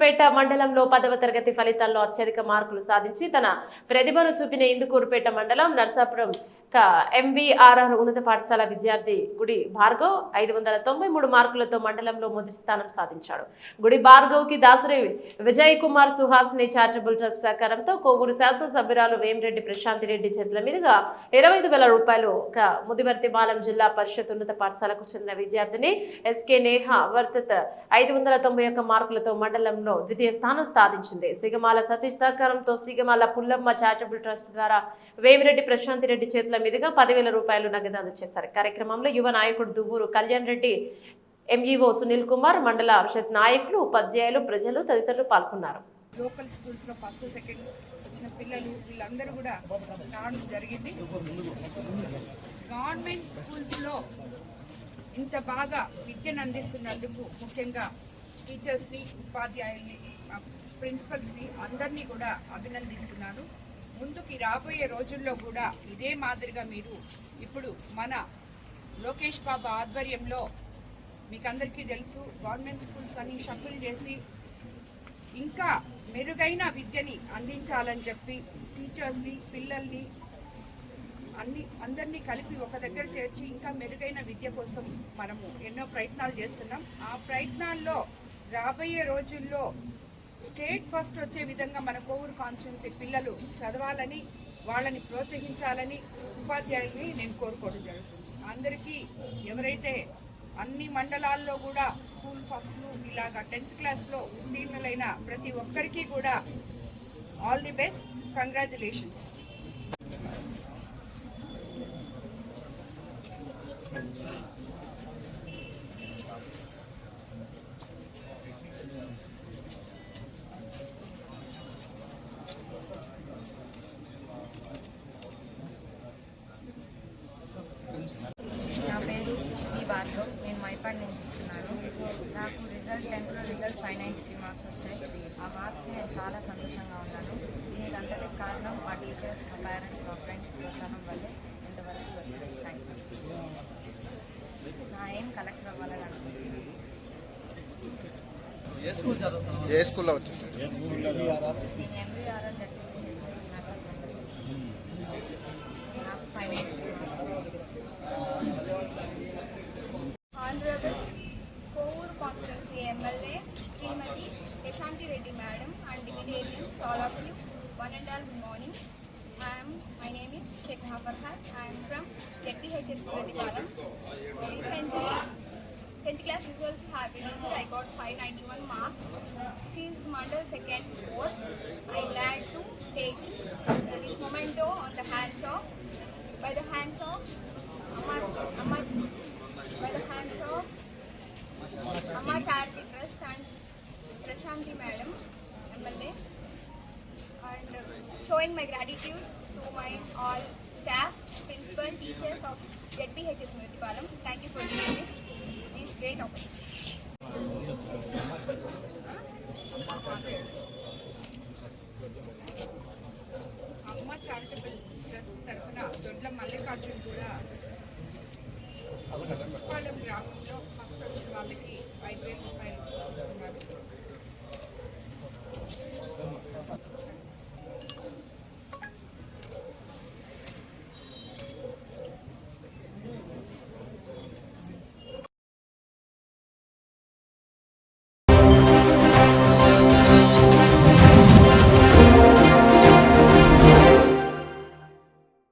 ఇందుకూరుపేట మండలంలో 10వ తరగతి ఫలితాల్లో అత్యధిక మార్కులు సాధించి తన ప్రతిభను చూపిన ఇందుకూరుపేట మండలం నర్సాపురం ఎంవీఆర్ఆర్ ఉన్నత పాఠశాల విద్యార్థి గుడి భార్గవ్ 593 మార్కులతో మండలంలో మొదటి స్థానం సాధించాడు. గుడి భార్గవ్ కి దాసరి విజయ్ కుమార్ సుహాసిని చారిటబుల్ ట్రస్ట్ సహకారంతో కోవూరు శాసనసభ్యురాలు వేమిరెడ్డి ప్రశాంతి రెడ్డి చేతుల మీదుగా 25,000 రూపాయలు ముదివర్తి బాలం జిల్లా పరిషత్ ఉన్నత పాఠశాలకు చెందిన విద్యార్థిని ఎస్కే నేహ వర్తత్ 591 మార్కులతో మండలంలో ద్వితీయ స్థానం సాధించింది. సిగమాల సతీష్ సహకారంతో సిగమాల పుల్లమ్మ చారిటబుల్ ట్రస్ట్ ద్వారా వేమిరెడ్డి ప్రశాంతి రెడ్డి చేతుల మీదుగా 10,000 రూపాయలు నగదు అందజేశారు. కార్యక్రమంలో యువ నాయకుడు దువ్వూరు కళ్యాణ్ రెడ్డి, ఎంఈఓ సునీల్ కుమార్, మండల పరిషత్ నాయకులు, ఉపాధ్యాయులు, ప్రజలు తదితరులు పాల్గొన్నారు. లోకల్ స్కూల్స్ లో ఫస్ట్ సెకండ్ వచ్చిన పిల్లలు వీళ్ళందరూ కూడా రావడం జరిగింది. గవర్నమెంట్ స్కూల్స్ లో ఇంత బాగా విద్యను అందిస్తున్నందుకు ముఖ్యంగా టీచర్స్ ని, ఉపాధ్యాయుల్ని, ప్రిన్సిపల్స్ ని అందరినీ కూడా అభినందిస్తున్నాను. ముందుకి రాబోయే రోజుల్లో కూడా ఇదే మాదిరిగా మీరు ఇప్పుడు మన లోకేష్ బాబు ఆధ్వర్యంలో మీకు అందరికీ తెలుసు గవర్నమెంట్ స్కూల్స్ అన్ని షఫుల్ చేసి ఇంకా మెరుగైన విద్యని అందించాలని చెప్పి టీచర్స్ని, పిల్లల్ని అందరినీ కలిపి ఒక దగ్గర చేర్చి ఇంకా మెరుగైన విద్య కోసం మనము ఎన్నో ప్రయత్నాలు చేస్తున్నాం. ఆ ప్రయత్నాల్లో రాబోయే రోజుల్లో స్టేట్ ఫస్ట్ వచ్చే విధంగా మన కోవూరు కాన్స్టిట్యున్సీ పిల్లలు చదవాలని, వాళ్ళని ప్రోత్సహించాలని ఉపాధ్యాయుల్ని నేను కోరుకోవడం జరుగుతుంది. అందరికీ ఎవరైతే అన్ని మండలాల్లో కూడా స్కూల్ ఫస్ట్లు ఇలాగా 10th క్లాస్లో ఉత్తీర్ణులైన ప్రతి ఒక్కరికి కూడా ఆల్ ది బెస్ట్, కంగ్రాచులేషన్స్. నా పేరు జీ భార్గవ్, నేను మైపాడ్ నుంచి ఇస్తున్నాను. నాకు 10th రిజల్ట్ 593 మార్క్స్ వచ్చాయి. ఆ మార్క్స్కి నేను చాలా సంతోషంగా ఉన్నాను. దీనికి అంతటి కారణం మా టీచర్స్, మా పేరెంట్స్, మా ఫ్రెండ్స్ ప్రోత్సాహం వల్లే ఇంతవరకు వచ్చాయి. Thank you. నా ఏం కలెక్టర్ అవ్వాలని అనుకుంటున్నాను. ఏ స్కూల్లో వచ్చింది? నేను ఎంవీఆర్ఆర్ జడ్పీహెచ్ఎస్ నర్సాపురంలో నాకు 593 marks. Honorable Kovur Constituency MLA Srimati Prashanti Reddy Madam and Deputarians, all of you, one and all, good morning. My name is Sheikh Farhat. I am from ZPHS Muladi Palam. Recently, 10th class results have released. I got 591 marks. This is Mandal second score. I am glad to take this memento on the hands of, by the hands of Amma Charity Trust and Prashanti Madam, MLA, and showing my gratitude to my all staff, principal, teachers of ZPHS Muladi Palam. Thank you for giving this great opportunity. అమ్మ charitable trust తరఫున దొడ్ల మల్లికార్జున్ కూడా ఉప్పాళం గ్రామంలో first వచ్చిన వాళ్ళకి 5,000 రూపాయలు ఇస్తున్నారు.